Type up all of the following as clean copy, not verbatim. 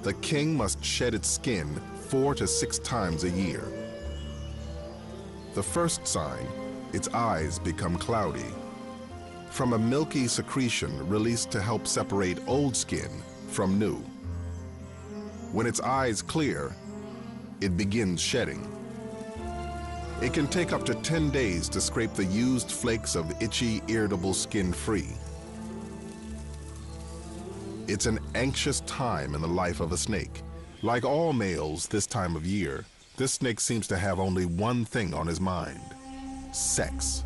the king must shed its skin 4 to 6 times a year. The first sign, its eyes become cloudy. From a milky secretion released to help separate old skin from new. When its eyes clear, it begins shedding. It can take up to 10 days to scrape the used flakes of itchy, irritable skin free. It's an anxious time in the life of a snake. Like all males this time of year, this snake seems to have only one thing on his mind: sex.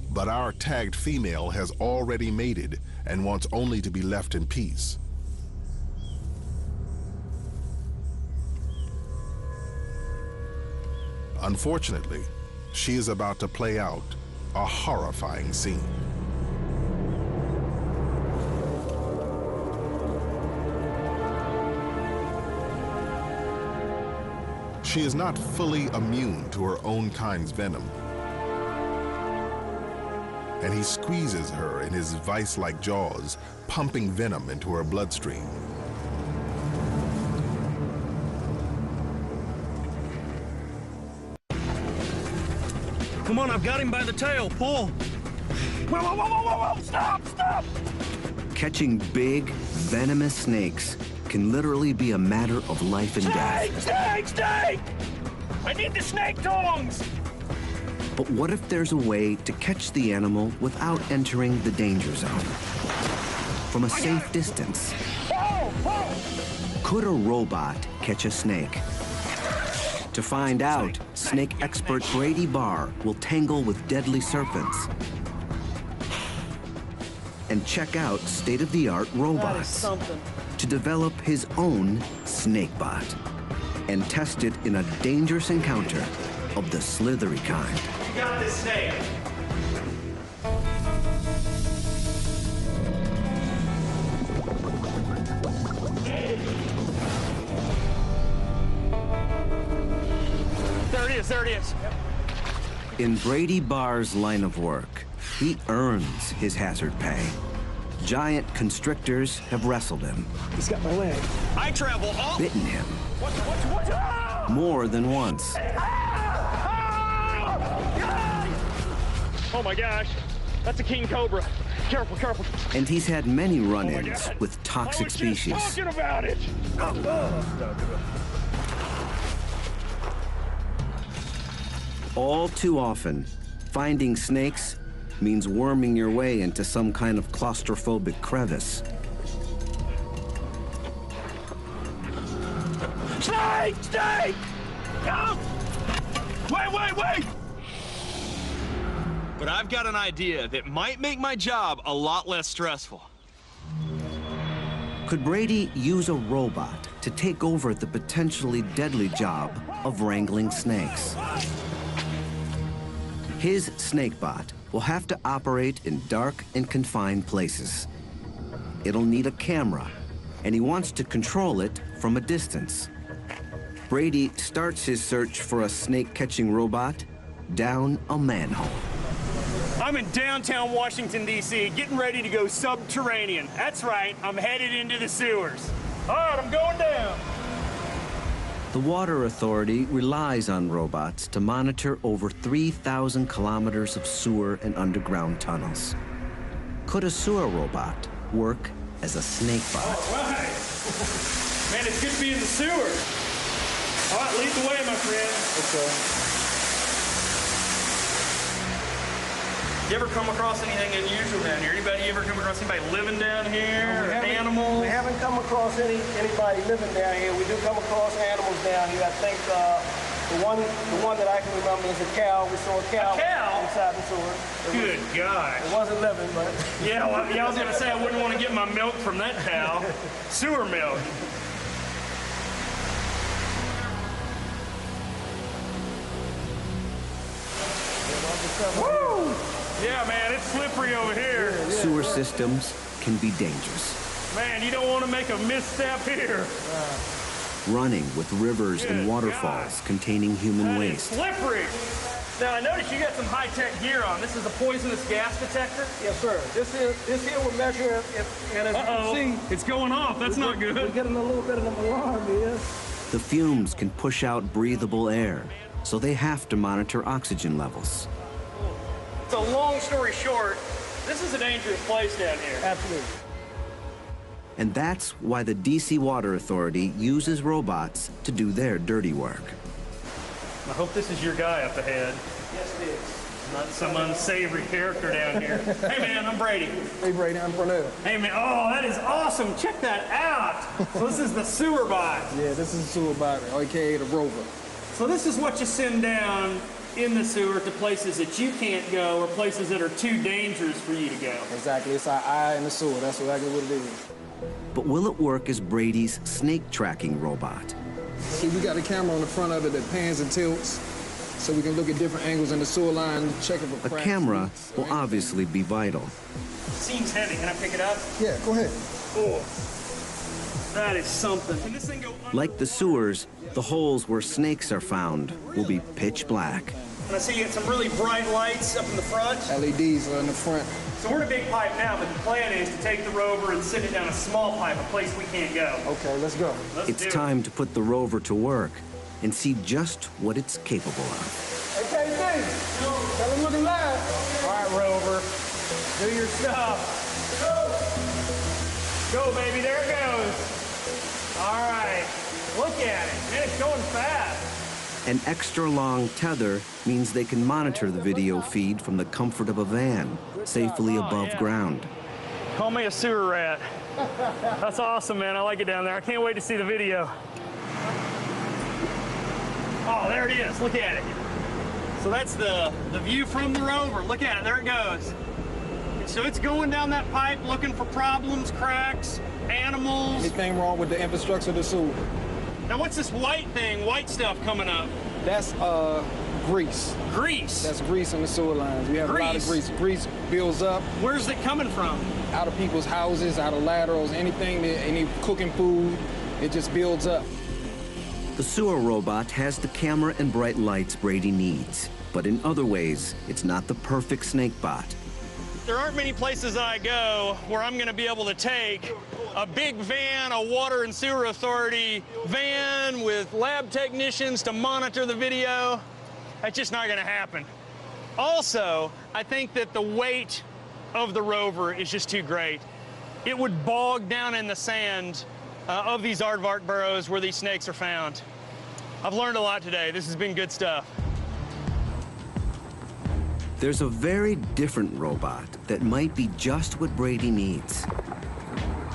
But our tagged female has already mated and wants only to be left in peace. Unfortunately, she is about to play out a horrifying scene. She is not fully immune to her own kind's venom, and he squeezes her in his vice-like jaws, pumping venom into her bloodstream. Come on, I've got him by the tail. Pull. Whoa, whoa, whoa, whoa, whoa, stop, stop! Catching big, venomous snakes can literally be a matter of life and death. Snake, snake, snake! I need the snake tongs! But what if there's a way to catch the animal without entering the danger zone? From a safe distance. Whoa, whoa! Could a robot catch a snake? To find out, snake expert Brady Barr will tangle with deadly serpents and check out state-of-the-art robots to develop his own snakebot and test it in a dangerous encounter of the slithery kind. You got this snake. There it is. In Brady Barr's line of work, he earns his hazard pay. Giant constrictors have wrestled him. He's got my leg. I travel all... Bitten him. What? Ah! More than once. Oh my gosh, that's a king cobra. Careful, careful. And he's had many run-ins with toxic species. Talking about it. All too often, finding snakes means worming your way into some kind of claustrophobic crevice. Snake! Snake! Come! Wait! But I've got an idea that might make my job a lot less stressful. Could Brady use a robot to take over the potentially deadly job of wrangling snakes? His snakebot will have to operate in dark and confined places. It'll need a camera, and he wants to control it from a distance. Brady starts his search for a snake-catching robot down a manhole. I'm in downtown Washington, D.C., getting ready to go subterranean. That's right, I'm headed into the sewers. All right, I'm going down. The Water Authority relies on robots to monitor over 3,000 kilometers of sewer and underground tunnels. Could a sewer robot work as a snake bot? All right. Man, it's good to be in the sewer. All right, lead the way, my friend. Okay. You ever come across anything unusual down here? Anybody ever come across anybody living down here? No, animals? We haven't come across anybody living down here. We do come across animals down here. I think the one that I can remember is a cow. We saw a cow inside the sewer. Good God. It wasn't living, but... Yeah, well, I was going to say I wouldn't want to get my milk from that cow. Sewer milk. Woo! Yeah, man, it's slippery over here. Sewer systems can be dangerous. Man, you don't want to make a misstep here. Running with rivers and waterfalls containing human That is waste. slippery. Now, I noticed you got some high-tech gear on. This is a poisonous gas detector? Yes, sir. This here will measure if and as you can see, it's going off. That's not good. We're getting a little bit of an alarm here. The fumes can push out breathable air, so they have to monitor oxygen levels. So long story short, this is a dangerous place down here. Absolutely. And that's why the DC Water Authority uses robots to do their dirty work. I hope this is your guy up ahead. Yes, it is. Not some unsavory character down here. Hey, man, I'm Brady. Hey, Brady, I'm Pernell. Hey, man, oh, that is awesome. Check that out. So this is the sewer bot. Yeah, this is the sewer bot, aka the rover. So this is what you send down in the sewer to places that you can't go or places that are too dangerous for you to go. Exactly, it's our eye in the sewer. That's exactly what it is. But will it work as Brady's snake tracking robot? See, we got a camera on the front of it that pans and tilts, so we can look at different angles in the sewer line, check if A camera will obviously be vital. Seems heavy. Can I pick it up? Yeah, go ahead. Oh, that is something. Can this thing go under? Like the sewers, the holes where snakes are found will be pitch black. And I see you got some really bright lights up in the front. LEDs are in the front. So we're in a big pipe now, but the plan is to take the rover and send it down a small pipe, a place we can't go. Okay, let's go. It's time to put the rover to work and see just what it's capable of. Hey, KZ, tell him looking live. All right, rover, do your stuff. Go, baby, there it goes. All right, look at it. Man, it's going fast. An extra long tether means they can monitor the video feed from the comfort of a van, safely above ground. Call me a sewer rat. That's awesome, man. I like it down there. I can't wait to see the video. Oh, there it is. Look at it. So that's the view from the rover. Look at it. There it goes. So it's going down that pipe looking for problems, cracks, animals. Anything wrong with the infrastructure of the sewer? Now, what's this white thing, white stuff coming up? That's grease. Grease? That's grease in the sewer lines. We have a lot of grease. Grease builds up. Where's it coming from? Out of people's houses, out of laterals, anything, any cooking food, it just builds up. The sewer robot has the camera and bright lights Brady needs, but in other ways, it's not the perfect snake bot. There aren't many places I go where I'm going to be able to take a big van, a water and sewer authority van with lab technicians to monitor the video. That's just not going to happen. Also, I think that the weight of the rover is just too great. It would bog down in the sand of these aardvark burrows where these snakes are found. I've learned a lot today. This has been good stuff. There's a very different robot that might be just what Brady needs.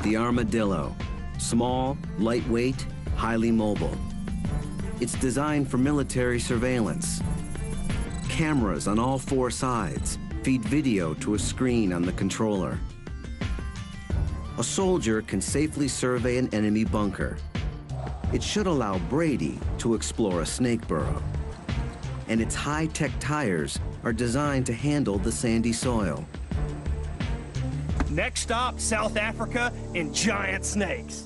The armadillo, small, lightweight, highly mobile. It's designed for military surveillance. Cameras on all four sides feed video to a screen on the controller. A soldier can safely survey an enemy bunker. It should allow Brady to explore a snake burrow. And its high-tech tires are designed to handle the sandy soil. Next stop, South Africa and giant snakes.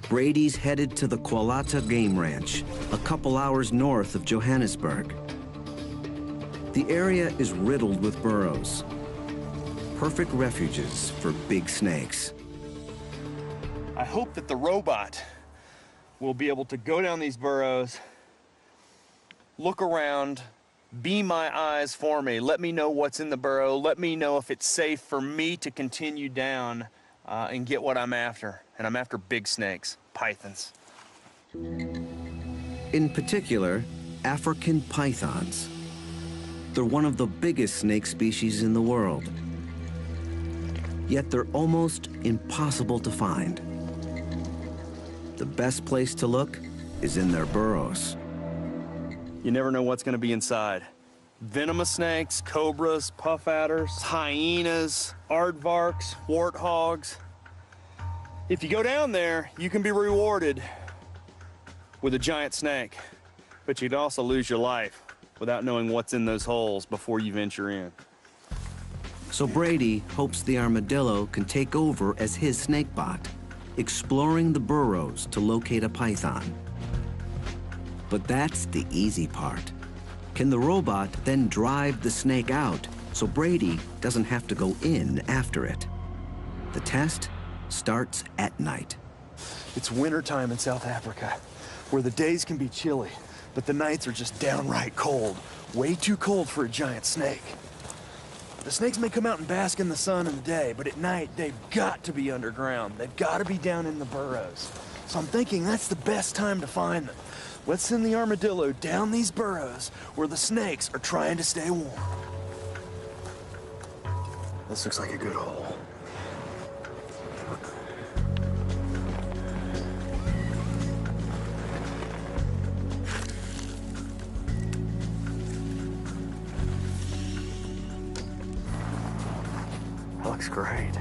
Brady's headed to the Kwalata Game Ranch, a couple hours north of Johannesburg. The area is riddled with burrows, perfect refuges for big snakes. I hope that the robot will be able to go down these burrows, look around, be my eyes for me, let me know what's in the burrow, let me know if it's safe for me to continue down and get what I'm after. And I'm after big snakes, pythons. In particular, African pythons. They're one of the biggest snake species in the world. Yet they're almost impossible to find. The best place to look is in their burrows. You never know what's gonna be inside. Venomous snakes, cobras, puff adders, hyenas, aardvarks, warthogs. If you go down there, you can be rewarded with a giant snake, but you'd also lose your life without knowing what's in those holes before you venture in. So Brady hopes the armadillo can take over as his snake bot exploring the burrows to locate a python. But that's the easy part. Can the robot then drive the snake out so Brady doesn't have to go in after it? The test starts at night. It's wintertime in South Africa, where the days can be chilly, but the nights are just downright cold. Way too cold for a giant snake. The snakes may come out and bask in the sun in the day, but at night, they've got to be underground. They've got to be down in the burrows. So I'm thinking that's the best time to find them. Let's send the armadillo down these burrows where the snakes are trying to stay warm. This looks like a good hole. That looks great.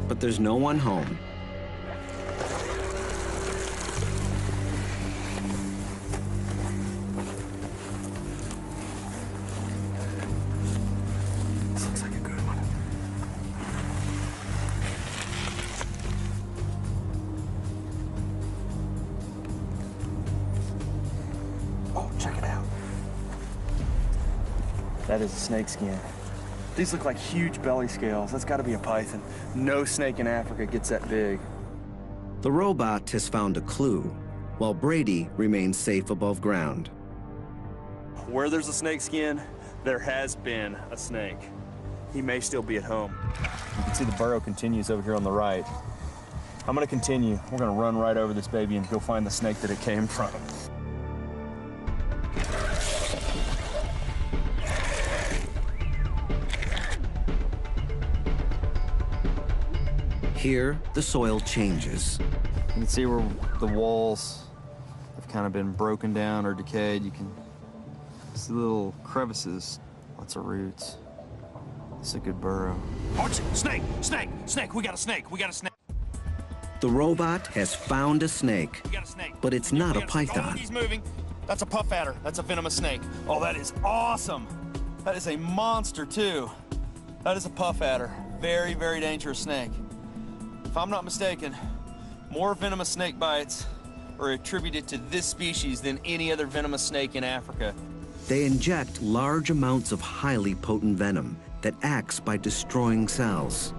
But there's no one home. This looks like a good one. Oh, check it out. That is a snake skin. These look like huge belly scales. That's got to be a python. No snake in Africa gets that big. The robot has found a clue, while Brady remains safe above ground. Where there's a snake skin, there has been a snake. He may still be at home. You can see the burrow continues over here on the right. I'm gonna continue. We're gonna run right over this baby and go find the snake that it came from. Here, the soil changes. You can see where the walls have kind of been broken down or decayed. You can see little crevices, lots of roots. This is a good burrow. Watch it! Snake! Snake! Snake! We got a snake! We got a snake! The robot has found a snake, We got a snake. but it's not a python. Oh, he's moving. That's a puff adder. That's a venomous snake. Oh, that is awesome. That is a monster, too. That is a puff adder. Very, very dangerous snake. If I'm not mistaken, more venomous snake bites are attributed to this species than any other venomous snake in Africa. They inject large amounts of highly potent venom that acts by destroying cells.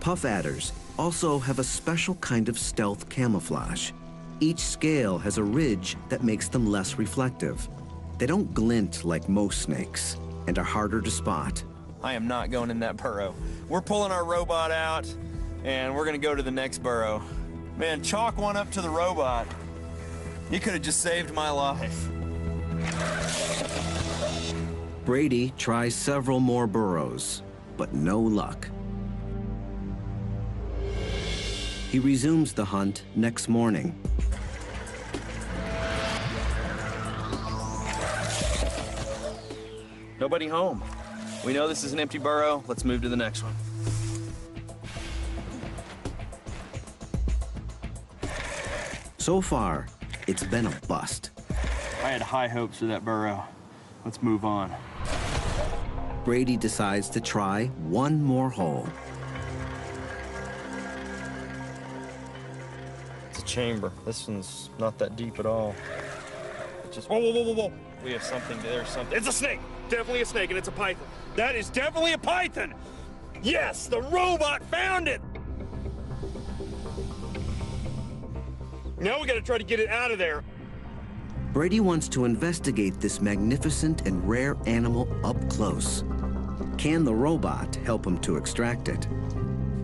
Puff adders also have a special kind of stealth camouflage. Each scale has a ridge that makes them less reflective. They don't glint like most snakes and are harder to spot. I am not going in that burrow. We're pulling our robot out, and we're gonna go to the next burrow. Man, chalk one up to the robot. You could have just saved my life. Brady tries several more burrows, but no luck. He resumes the hunt next morning. Nobody home. We know this is an empty burrow. Let's move to the next one. So far, it's been a bust. I had high hopes for that burrow. Let's move on. Brady decides to try one more hole. It's a chamber. This one's not that deep at all. It just, whoa, whoa, whoa, whoa, whoa. We have something, there's something. It's a snake. Definitely a snake, and it's a python. That is definitely a python. Yes, the robot found it. Now we gotta try to get it out of there. Brady wants to investigate this magnificent and rare animal up close. Can the robot help him to extract it?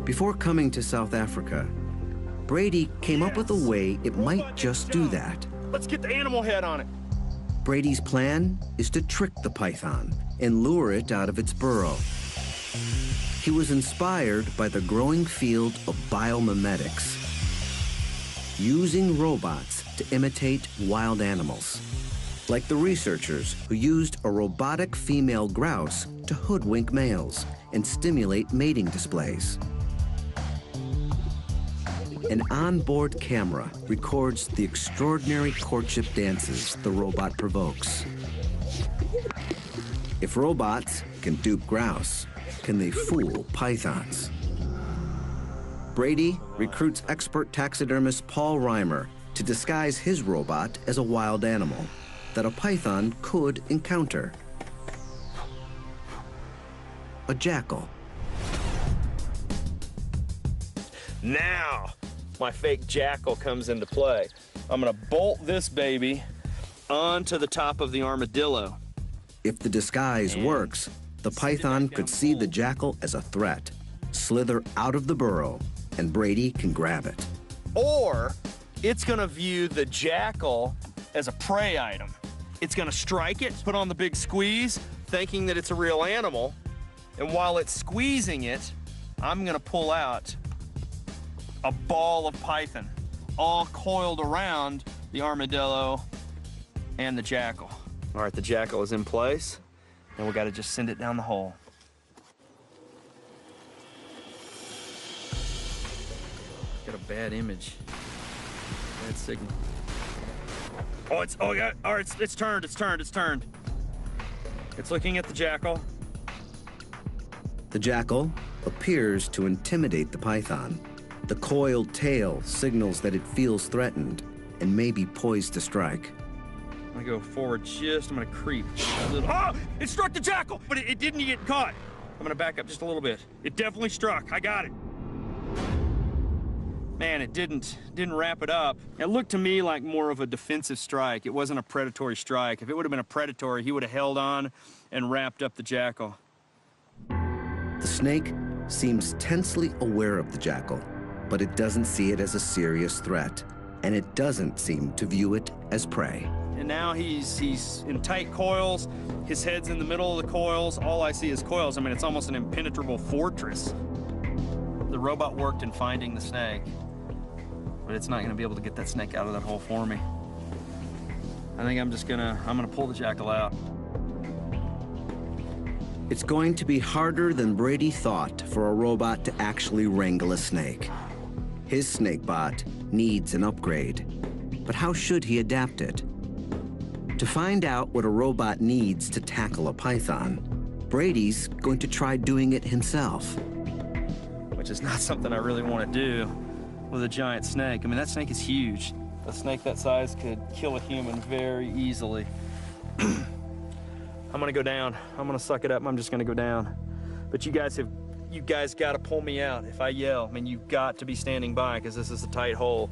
Before coming to South Africa, Brady came up with a way it might just do that. Let's get the animal head on it. Brady's plan is to trick the python and lure it out of its burrow. He was inspired by the growing field of biomimetics, using robots to imitate wild animals, like the researchers who used a robotic female grouse to hoodwink males and stimulate mating displays. An onboard camera records the extraordinary courtship dances the robot provokes. If robots can dupe grouse, can they fool pythons? Brady recruits expert taxidermist Paul Reimer to disguise his robot as a wild animal that a python could encounter. A jackal. Now, my fake jackal comes into play. I'm gonna bolt this baby onto the top of the armadillo. If the disguise works, the python could see the jackal as a threat, slither out of the burrow, and Brady can grab it. Or it's gonna view the jackal as a prey item. It's gonna strike it, put on the big squeeze, thinking that it's a real animal. And while it's squeezing it, I'm gonna pull out a ball of python, all coiled around the armadillo and the jackal. All right, the jackal is in place, and we gotta just send it down the hole. Got a bad image, bad signal. All right, it's turned. It's looking at the jackal. The jackal appears to intimidate the python. The coiled tail signals that it feels threatened and may be poised to strike. I'm gonna go forward I'm gonna creep a little. Oh, it struck the jackal, but it didn't get caught. I'm gonna back up just a little bit. It definitely struck, I got it. Man, it didn't wrap it up. It looked to me like more of a defensive strike. It wasn't a predatory strike. If it would have been a predatory, he would have held on and wrapped up the jackal. The snake seems tensely aware of the jackal, but it doesn't see it as a serious threat, and it doesn't seem to view it as prey. And now he's in tight coils. His head's in the middle of the coils. All I see is coils. I mean, it's almost an impenetrable fortress. The robot worked in finding the snake, but it's not gonna be able to get that snake out of that hole for me. I think I'm gonna pull the jackal out. It's going to be harder than Brady thought for a robot to actually wrangle a snake. His snakebot needs an upgrade, but how should he adapt it? To find out what a robot needs to tackle a python, Brady's going to try doing it himself. Which is not something I really want to do with a giant snake. I mean, that snake is huge. A snake that size could kill a human very easily. I'm gonna go down. I'm gonna suck it up. I'm just gonna go down. But you guys gotta pull me out if I yell. I mean, you've got to be standing by because this is a tight hole.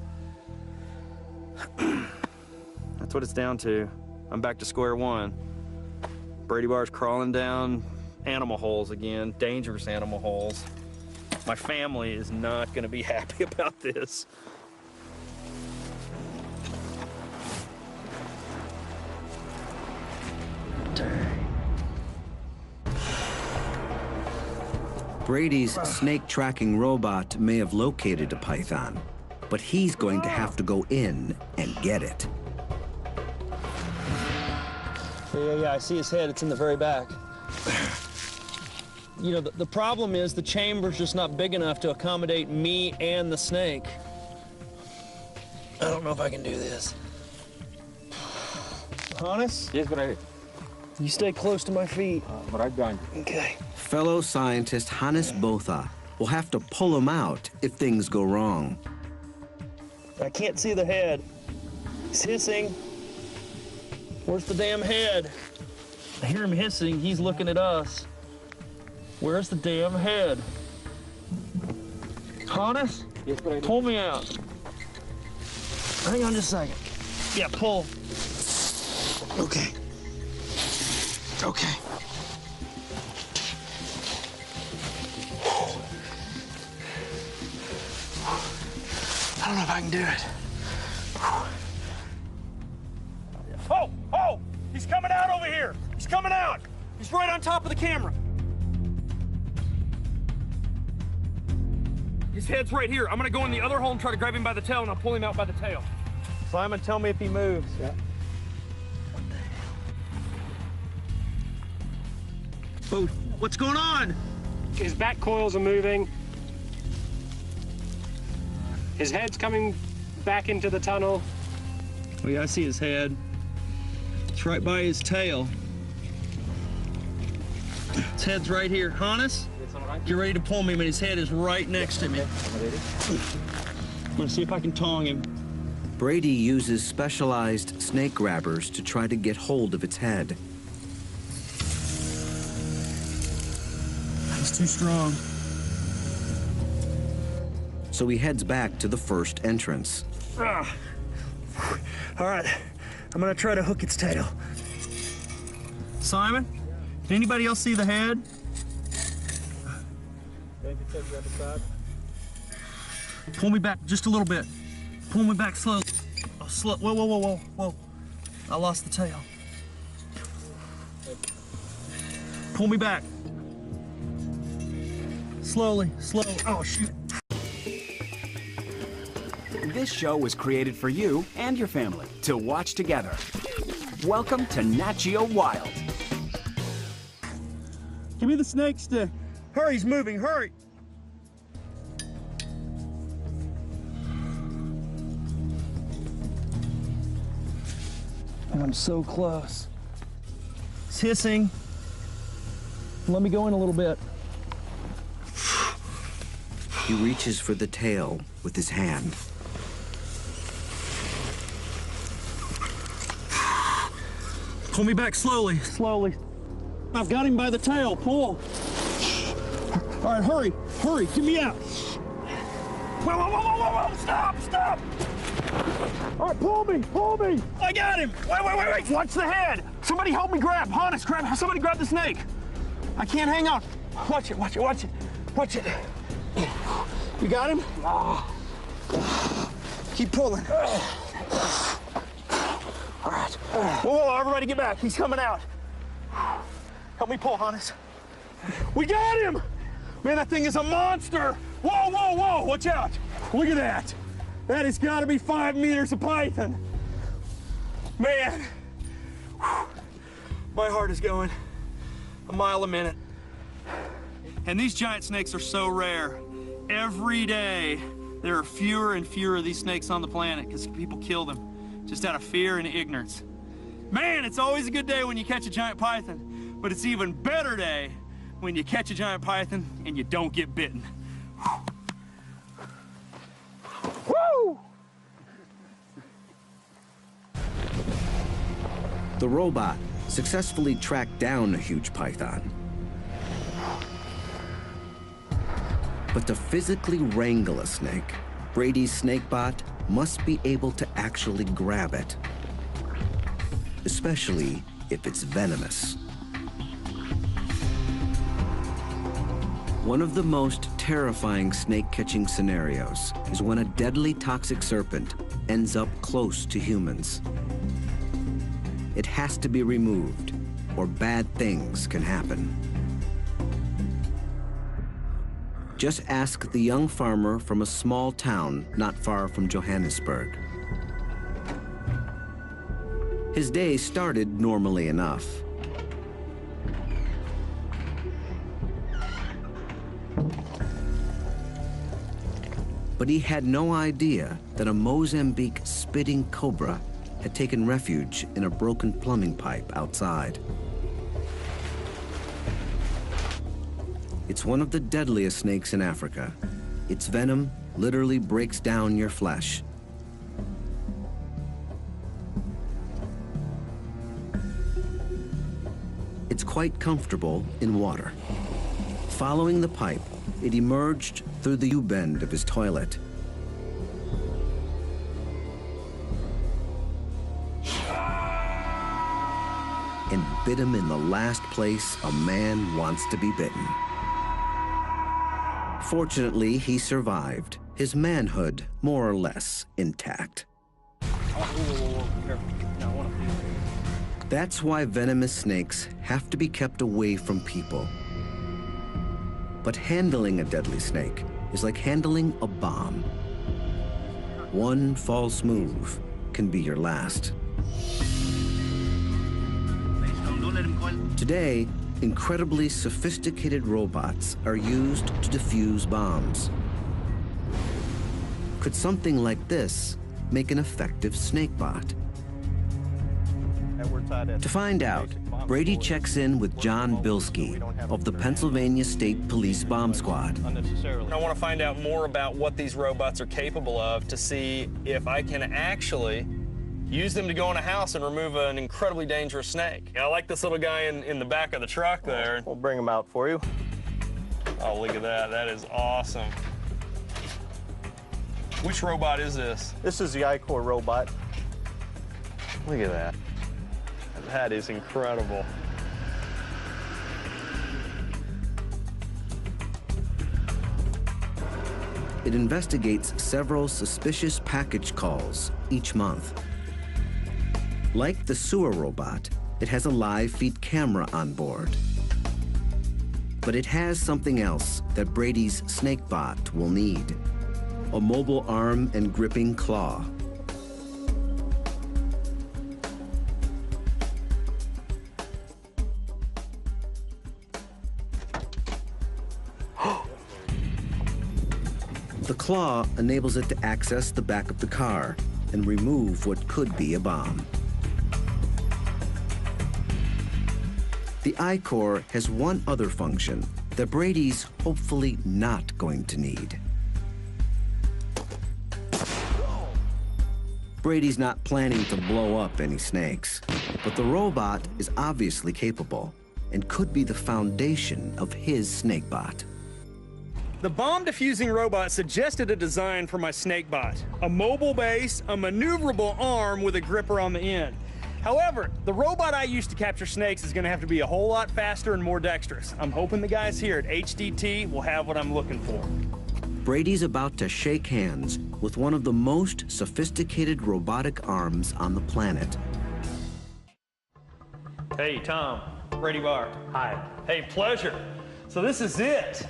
That's what it's down to. I'm back to square one. Brady Bar's crawling down animal holes again, dangerous animal holes. My family is not gonna be happy about this. Brady's snake tracking robot may have located a python, but he's going to have to go in and get it. Yeah, I see his head. It's in the very back. You know, the problem is the chamber's just not big enough to accommodate me and the snake. I don't know if I can do this. Hannes? Yes, Brady. You stay close to my feet. Right behind you. Okay. Fellow scientist Hannes Botha will have to pull him out if things go wrong. I can't see the head. He's hissing. Where's the damn head? I hear him hissing. He's looking at us. Where's the damn head? Hannes? Yes, Brady. Pull me out. Hang on just a second. Yeah, pull. Okay. Okay. I don't know if I can do it. Oh! He's coming out over here! He's coming out! He's right on top of the camera. His head's right here. I'm gonna go in the other hole and try to grab him by the tail, and I'll pull him out by the tail. Simon, tell me if he moves. Yeah. Oh, what's going on? His back coils are moving. His head's coming back into the tunnel. Oh yeah, I see his head. It's right by his tail. His head's right here. Hannes, get ready to pull me, but his head is right next to me. I'm gonna see if I can tong him. Brady uses specialized snake grabbers to try to get hold of its head. He's too strong. So he heads back to the first entrance. All right, I'm gonna try to hook its tail. Simon, did anybody else see the head? Pull me back just a little bit. Pull me back slowly. Oh, slow. Whoa, whoa, whoa, whoa, whoa. I lost the tail. Pull me back. Slowly, slow. Oh, shoot. This show was created for you and your family to watch together. Welcome to Nat Geo Wild. Give me the snake stick. Hurry, he's moving, hurry. I'm so close. It's hissing. Let me go in a little bit. He reaches for the tail with his hand. Pull me back slowly, slowly. I've got him by the tail, pull. All right, hurry, hurry, get me out. Whoa, whoa, whoa, whoa, whoa, stop, stop. All right, pull me. I got him. Wait. Watch the head. Somebody help me grab. Hannes, somebody grab the snake. I can't hang on. Watch it. You got him? Keep pulling. All right. Whoa, everybody get back. He's coming out. Help me pull, Hannes. We got him! Man, that thing is a monster! Whoa! Watch out! Look at that! That has got to be 5 meters of python. Man, my heart is going a mile a minute. And these giant snakes are so rare. Every day, there are fewer and fewer of these snakes on the planet because people kill them just out of fear and ignorance. Man, it's always a good day when you catch a giant python, but it's even better day when you catch a giant python and you don't get bitten. Woo! The robot successfully tracked down a huge python. But to physically wrangle a snake, Brady's snakebot must be able to actually grab it, especially if it's venomous. One of the most terrifying snake-catching scenarios is when a deadly toxic serpent ends up close to humans. It has to be removed, or bad things can happen. Just ask the young farmer from a small town not far from Johannesburg. His day started normally enough. But he had no idea that a Mozambique spitting cobra had taken refuge in a broken plumbing pipe outside. It's one of the deadliest snakes in Africa. Its venom literally breaks down your flesh. It's quite comfortable in water. Following the pipe, it emerged through the U-bend of his toilet. And bit him in the last place a man wants to be bitten. Fortunately, he survived, his manhood more or less intact. That's why venomous snakes have to be kept away from people. But handling a deadly snake is like handling a bomb. One false move can be your last. Today, incredibly sophisticated robots are used to defuse bombs. Could something like this make an effective snakebot? To find out, Brady checks in with John Bilski of the Pennsylvania State Police Bomb Squad. I want to find out more about what these robots are capable of to see if I can actually use them to go in a house and remove an incredibly dangerous snake. I like this little guy in the back of the truck there. We'll bring him out for you. Oh, look at that. That is awesome. Which robot is this? This is the I-Core robot. Look at that. That is incredible. It investigates several suspicious package calls each month. Like the sewer robot, it has a live feed camera on board. But it has something else that Brady's SnakeBot will need: a mobile arm and gripping claw. The claw enables it to access the back of the car and remove what could be a bomb. The I-Core has one other function that Brady's hopefully not going to need. Brady's not planning to blow up any snakes, but the robot is obviously capable and could be the foundation of his SnakeBot. The bomb diffusing robot suggested a design for my SnakeBot: a mobile base, a maneuverable arm with a gripper on the end. However, the robot I use to capture snakes is going to have to be a whole lot faster and more dexterous. I'm hoping the guys here at HDT will have what I'm looking for. Brady's about to shake hands with one of the most sophisticated robotic arms on the planet. Hey, Tom. Brady Barr. Hi. Hey, pleasure. So this is it.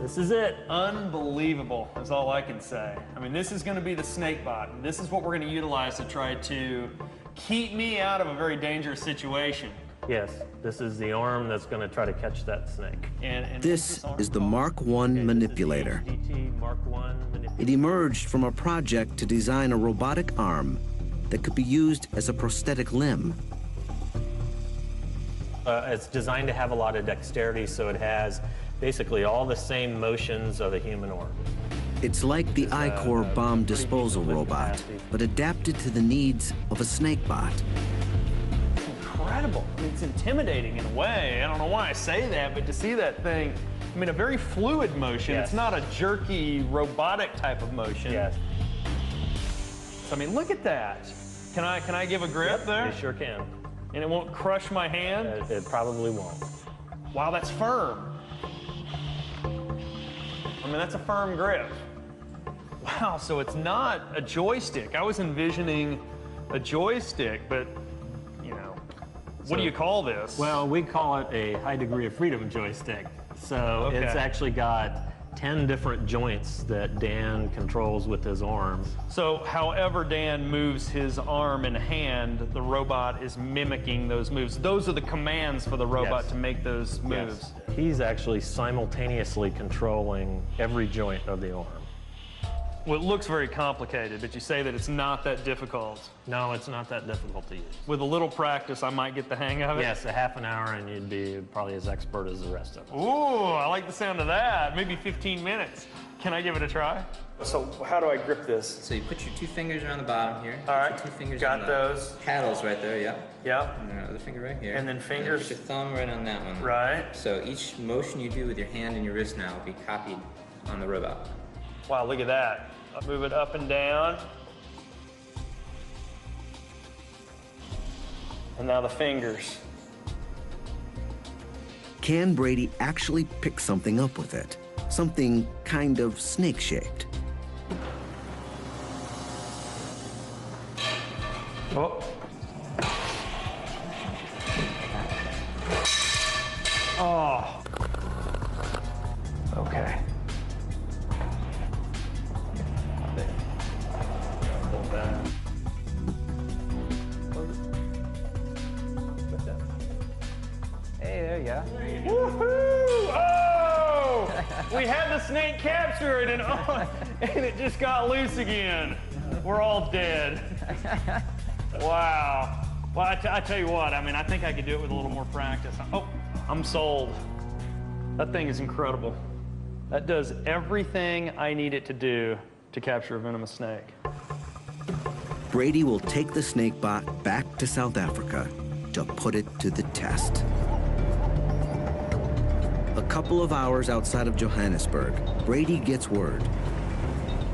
This is it. Unbelievable is all I can say. I mean, this is going to be the SnakeBot, and this is what we're going to utilize to try to keep me out of a very dangerous situation. Yes, this is the arm that's going to try to catch that snake. And This is the Mark I manipulator. This is the HDT Mark I manipulator. It emerged from a project to design a robotic arm that could be used as a prosthetic limb. It's designed to have a lot of dexterity, so it has basically all the same motions of a human arm. It's like the I-Core bomb disposal robot, but adapted to the needs of a SnakeBot. incredible. I mean, it's intimidating in a way. I don't know why I say that, but to see that thing, I mean, a very fluid motion. Yes. It's not a jerky, robotic type of motion. Yes. So, I mean, look at that. Can I give a grip there? You sure can. And it won't crush my hand? It probably won't. Wow, that's firm. I mean, that's a firm grip. Wow, so it's not a joystick. I was envisioning a joystick, but, you know, what do you call this? Well, we call it a high degree of freedom joystick. So it's actually got 10 different joints that Dan controls with his arm. So however Dan moves his arm and hand, the robot is mimicking those moves. Those are the commands for the robot to make those moves. Yes. He's actually simultaneously controlling every joint of the arm. Well, it looks very complicated, but you say that it's not that difficult. No, it's not that difficult to use. With a little practice, I might get the hang of it? Yes, a half an hour and you'd be probably as expert as the rest of us. Ooh, I like the sound of that. Maybe 15 minutes. Can I give it a try? So how do I grip this? So you put your 2 fingers around the bottom here. All right, Your 2 fingers got on those. paddles right there, yep. Yep. And your other finger right here. And then fingers. Put your thumb right on that one. Right. So each motion you do with your hand and your wrist now will be copied on the robot. Wow, look at that. I'll move it up and down. And now the fingers. Can Brady actually pick something up with it? Something kind of snake-shaped. Oh. Oh. Okay. Hey, there you go. Woohoo! Oh! We had the snake captured and it just got loose again. We're all dead. Wow. Well, I tell you what, I mean, I think I could do it with a little more practice. Oh, I'm sold. That thing is incredible. That does everything I need it to do to capture a venomous snake. Brady will take the snakebot back to South Africa to put it to the test. A couple of hours outside of Johannesburg, Brady gets word.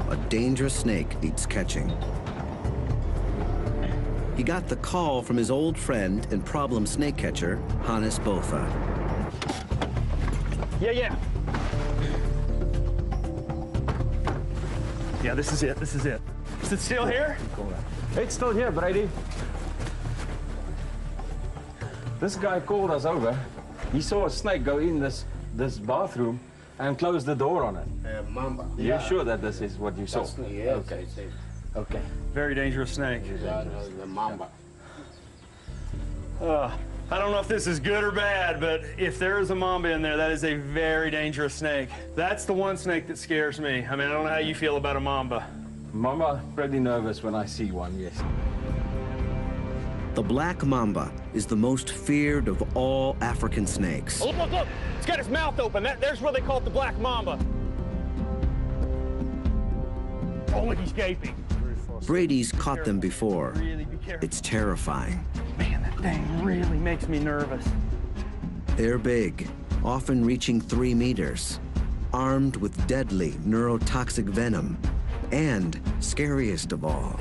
A dangerous snake needs catching. He got the call from his old friend and problem snake catcher, Hannes Botha. Yeah. Yeah, this is it. Is it still here? It's still here, Brady. This guy called us over. He saw a snake go in this bathroom and close the door on it. Mamba. You're sure that this is what you saw? Yes, Okay. Okay. Very dangerous snake. the mamba. I don't know if this is good or bad, but if there is a mamba in there, that is a very dangerous snake. That's the one snake that scares me. I mean, I don't know how you feel about a mamba. Mama, pretty nervous when I see one, yes. The black mamba is the most feared of all African snakes. Oh, look! It's got its mouth open. There's where they call it the black mamba. Oh, look, he's gaping. Brady's caught them before. Really be careful. It's terrifying. Man, that thing really makes me nervous. They're big, often reaching 3 meters, armed with deadly neurotoxic venom, and, scariest of all,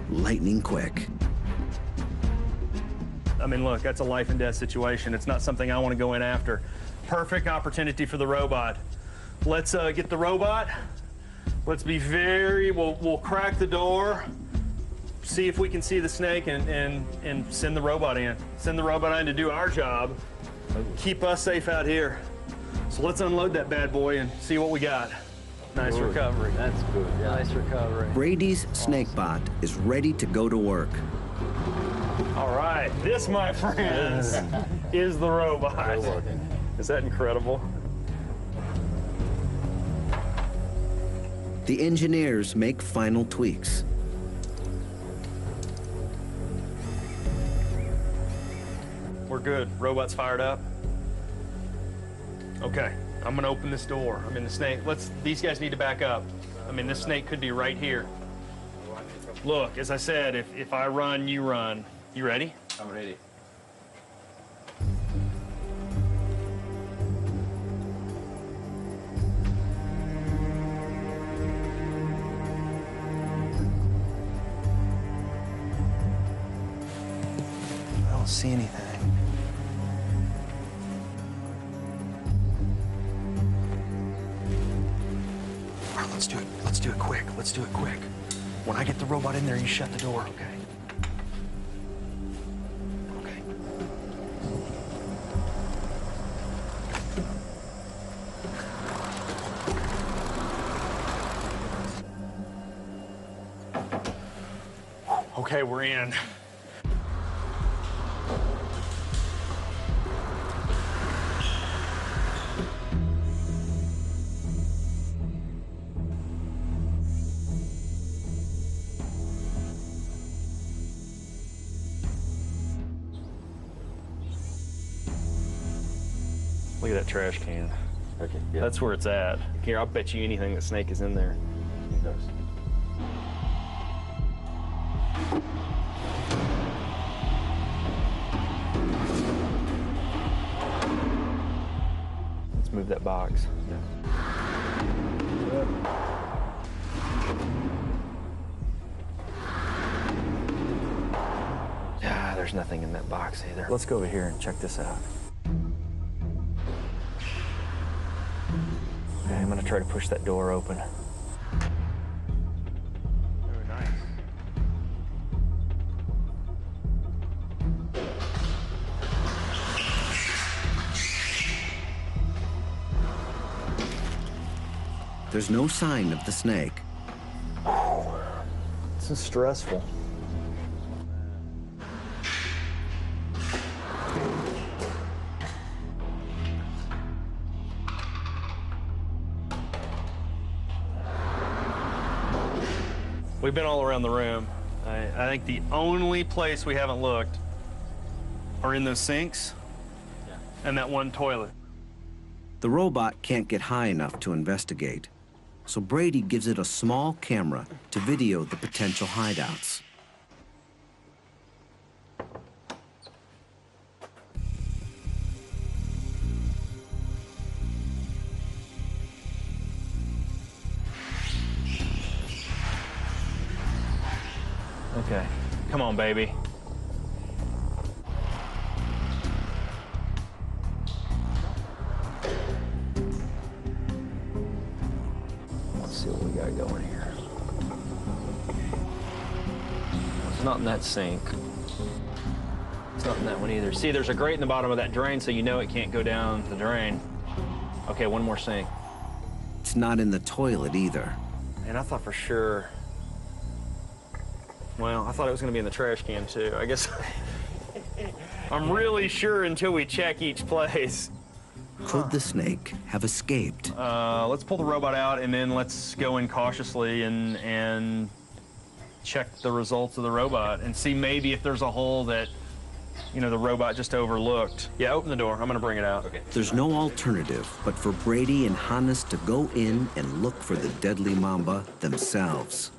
lightning quick. I mean, look, that's a life and death situation. It's not something I want to go in after. Perfect opportunity for the robot. Let's get the robot. Let's be we'll crack the door, see if we can see the snake, and send the robot in. Send the robot in to do our job, keep us safe out here. So let's unload that bad boy and see what we got. Nice recovery. That's good. Yeah. Nice recovery. Brady's snakebot is ready to go to work. All right, this, my friends, is the robot. Is that incredible? The engineers make final tweaks. We're good. Robot's fired up. Okay, I'm gonna open this door. I mean, the snake, these guys need to back up. I mean, this snake could be right here. Look, as I said, if I run, you run. You ready? I'm ready. I don't see anything. All right, let's do it. Let's do it quick. Let's do it quick. When I get the robot in there, you shut the door, okay? Okay. Okay, we're in. Look at that trash can. Okay, yeah. That's where it's at. Here, I'll bet you anything the snake is in there. It does. Let's move that box. Yeah, there's nothing in that box either. Let's go over here and check this out. Okay, I'm gonna try to push that door open. Very nice. There's no sign of the snake. This is stressful. We've been all around the room. I think the only place we haven't looked are in those sinks and that one toilet. The robot can't get high enough to investigate, so Brady gives it a small camera to video the potential hideouts. Okay, come on, baby. Let's see what we got going here. It's not in that sink. It's not in that one either. See, there's a grate in the bottom of that drain, so you know it can't go down the drain. Okay, one more sink. It's not in the toilet either. And I thought for sure. Well, I thought it was going to be in the trash can, too. I guess I'm really sure until we check each place. Could the snake have escaped? Let's pull the robot out, and then let's go in cautiously and check the results of the robot and see maybe if there's a hole that, you know, the robot just overlooked. Yeah, open the door. I'm going to bring it out. Okay. There's no alternative but for Brady and Hannes to go in and look for the deadly mamba themselves.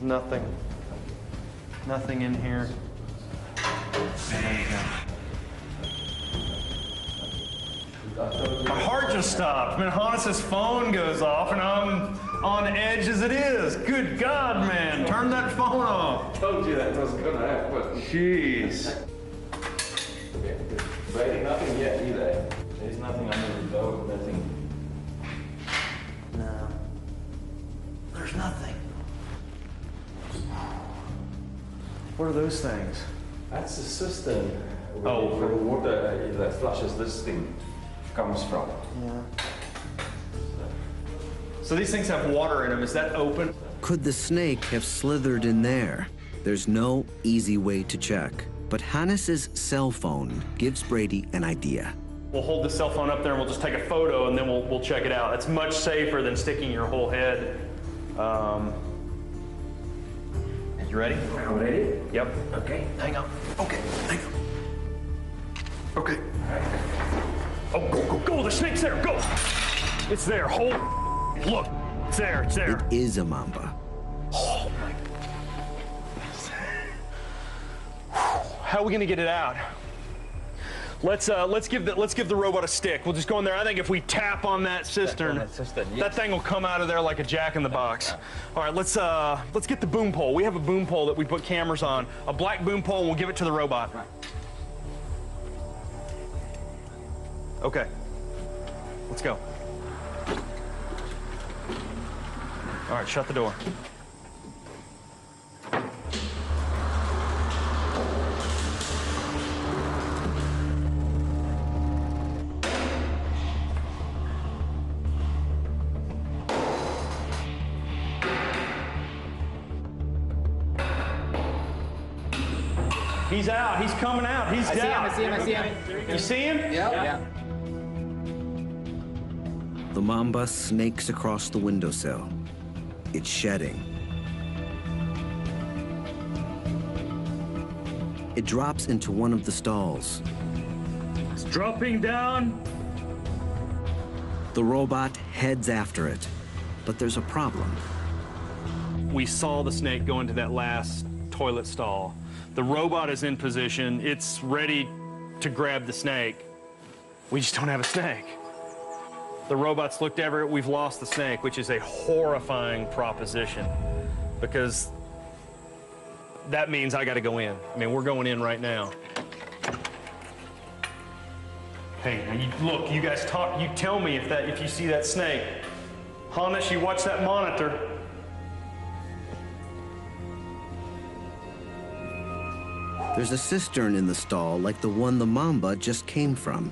Nothing. Nothing in here. My heart just stopped. Man, Hannes' phone goes off and I'm on edge as it is. Good God, man. Turn that phone off. Told you that was gonna happen. Jeez. Brady, nothing yet either. There's nothing under the door, nothing. No. There's nothing. What are those things? That's the cistern. Oh, where the water that flushes this thing comes from. Yeah. So these things have water in them. Is that open? Could the snake have slithered in there? There's no easy way to check, but Hannes' cell phone gives Brady an idea. We'll hold the cell phone up there and we'll just take a photo and then we'll check it out. It's much safer than sticking your whole head. You ready? I'm ready? Yep. Okay, hang on. Okay, hang on. Okay. Oh, go, the snake's there, go! It's there, hold. Look, it's there, it's there. It is a mamba. Oh my. How are we gonna get it out? Let's give the robot a stick. We'll just go in there. I think if we tap on that cistern, that thing will come out of there like a jack-in-the-box. All right, let's get the boom pole. We have a boom pole that we put cameras on. A black boom pole, and we'll give it to the robot. Okay. Let's go. All right, shut the door. He's out. He's coming out. He's down. I see him. You see him? Yeah. The mamba snakes across the windowsill. It's shedding. It drops into one of the stalls. It's dropping down. The robot heads after it, but there's a problem. We saw the snake go into that last toilet stall. The robot is in position. It's ready to grab the snake. We just don't have a snake. The robot's looked everywhere. We've lost the snake, which is a horrifying proposition because that means I got to go in. I mean, we're going in right now. Hey, now look, you guys talk. You tell me if you see that snake. Hannes, you watch that monitor. There's a cistern in the stall like the one the mamba just came from.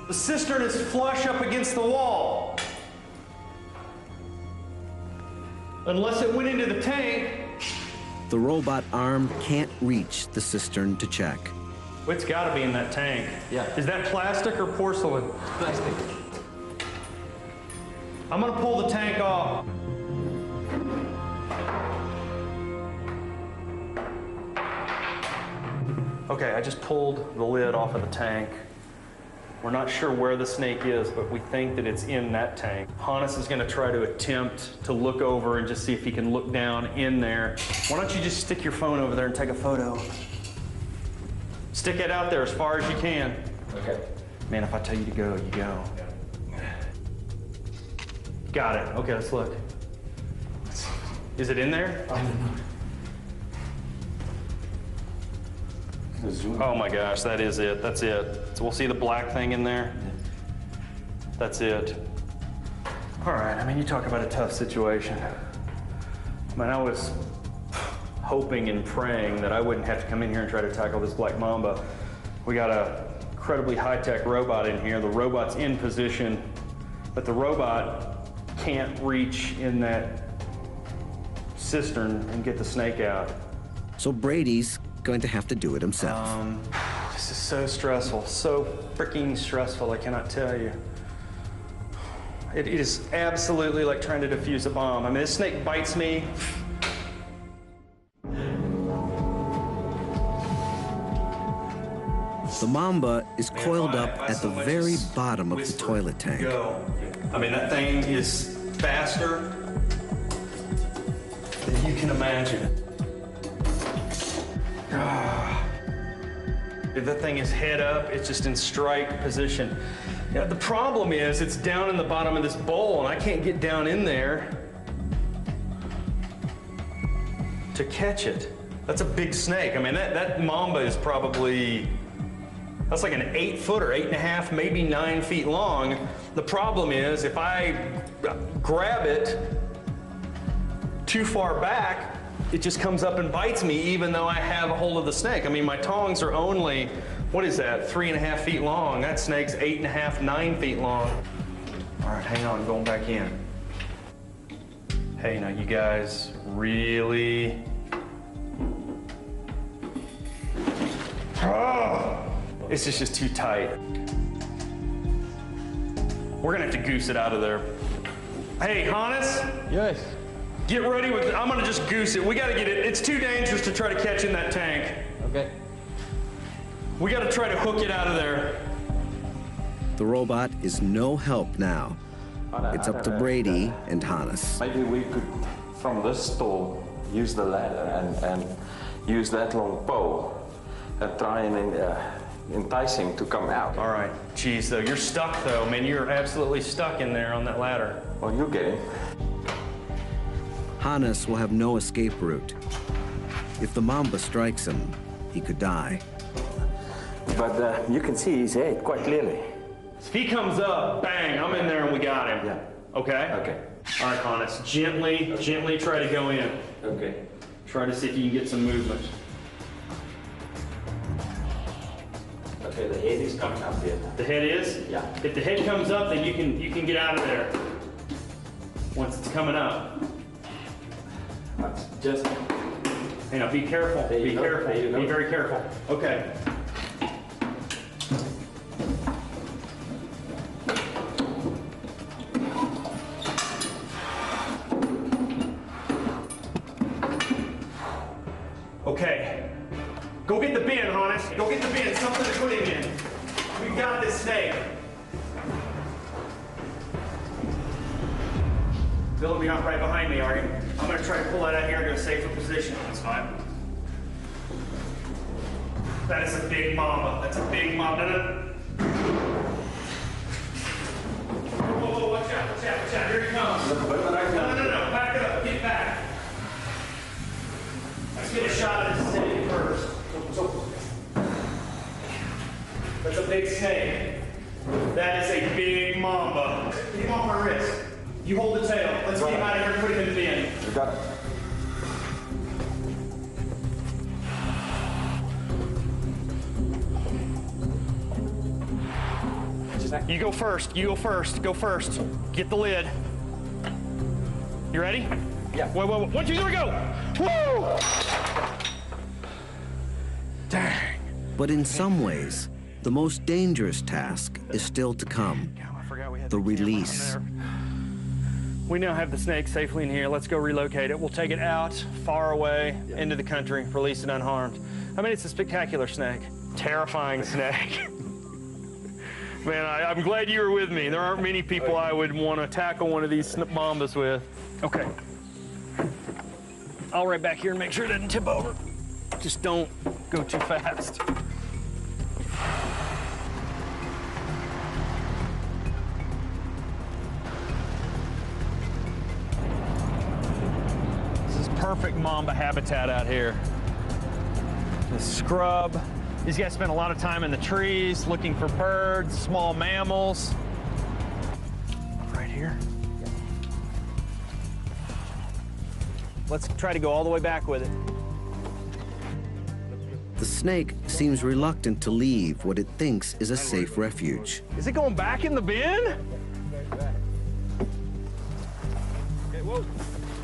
The cistern is flush up against the wall. Unless it went into the tank. The robot arm can't reach the cistern to check. It's got to be in that tank. Yeah. Is that plastic or porcelain? Plastic. I'm gonna pull the tank off. Okay, I just pulled the lid off of the tank. We're not sure where the snake is, but we think that it's in that tank. Hannes is gonna try to attempt to look over and just see if he can look down in there. Why don't you just stick your phone over there and take a photo? Stick it out there as far as you can. Okay. Man, if I tell you to go, you go. Got it. Okay, let's look. Is it in there? I don't know. Oh my gosh, that is it. That's it. So we'll see the black thing in there. That's it. All right, I mean, you talk about a tough situation. I mean, I was hoping and praying that I wouldn't have to come in here and try to tackle this black mamba. We got a incredibly high-tech robot in here. The robot's in position, but the robot can't reach in that cistern and get the snake out. So Brady's going to have to do it himself. This is so stressful, so freaking stressful, I cannot tell you. It is absolutely like trying to defuse a bomb. I mean, this snake bites me. The mamba is coiled up at the very bottom of the toilet tank. Go. I mean, that thing is faster than you can imagine. If that thing is head up, it's just in strike position. You know, the problem is it's down in the bottom of this bowl, and I can't get down in there to catch it. That's a big snake. I mean, that mamba is probably, that's like an 8-footer, 8.5, maybe 9 feet long. The problem is if I grab it too far back, it just comes up and bites me even though I have a hold of the snake. I mean, my tongs are only, what is that, 3.5 feet long. That snake's 8.5, 9 feet long. All right, hang on, going back in. Hey, now you guys really, this is just too tight. We're gonna have to goose it out of there. Hey, Hannes? Yes. Get ready with it. I'm gonna just goose it. We gotta get it. It's too dangerous to try to catch in that tank. Okay. We gotta try to hook it out of there. The robot is no help now. It's up to Brady and Hannes. Maybe we could, from this stall, use the ladder and use that long pole and try and entice him to come out. All right. Geez, though, you're stuck, though. Man, you're absolutely stuck in there on that ladder. Well, you get him. Hannes will have no escape route. If the mamba strikes him, he could die. But you can see his head quite clearly. If he comes up, bang, I'm in there and we got him. Yeah. Okay? Okay. All right, Hannes, gently try to go in. Okay. Try to see if you can get some movement. Okay, the head is coming up here. The head is? Yeah. If the head comes up, then you can get out of there. Once it's coming up. Just. Hey, now be careful. Be careful. Be very careful. Okay. Okay. Go get the bin, Hannes. Go get the bin. Something to put him in. We got this snake. Bill, you're not right behind me, are you? I'm gonna try to pull that out here into a safer position. That's fine. That is a big mamba. That's a big mamba. Whoa, watch out, watch out. Here he comes. No. Back up. Get back. Let's get a shot at his snake first. That's a big snake. That is a big mamba. Get him off my wrist. You hold the tail. Let's get him out of here and put him in the bin. You got it. You go first. You go first. Go first. Get the lid. You ready? Yeah. Wait. 1, 2, 3, go! Whoa! Dang. But in some ways, the most dangerous task is still to come. I forgot we had The release. We now have the snake safely in here. Let's go relocate it. We'll take it out, far away, into the country, release it unharmed. I mean, it's a spectacular snake. Terrifying snake. Man, I'm glad you were with me. There aren't many people I would want to tackle one of these mambas with. Okay. I'll right back here and make sure it doesn't tip over. Just don't go too fast. This is perfect mamba habitat out here. The scrub. These guys spend a lot of time in the trees looking for birds, small mammals. Right here. Let's try to go all the way back with it. The snake seems reluctant to leave what it thinks is a safe refuge. Is it going back in the bin?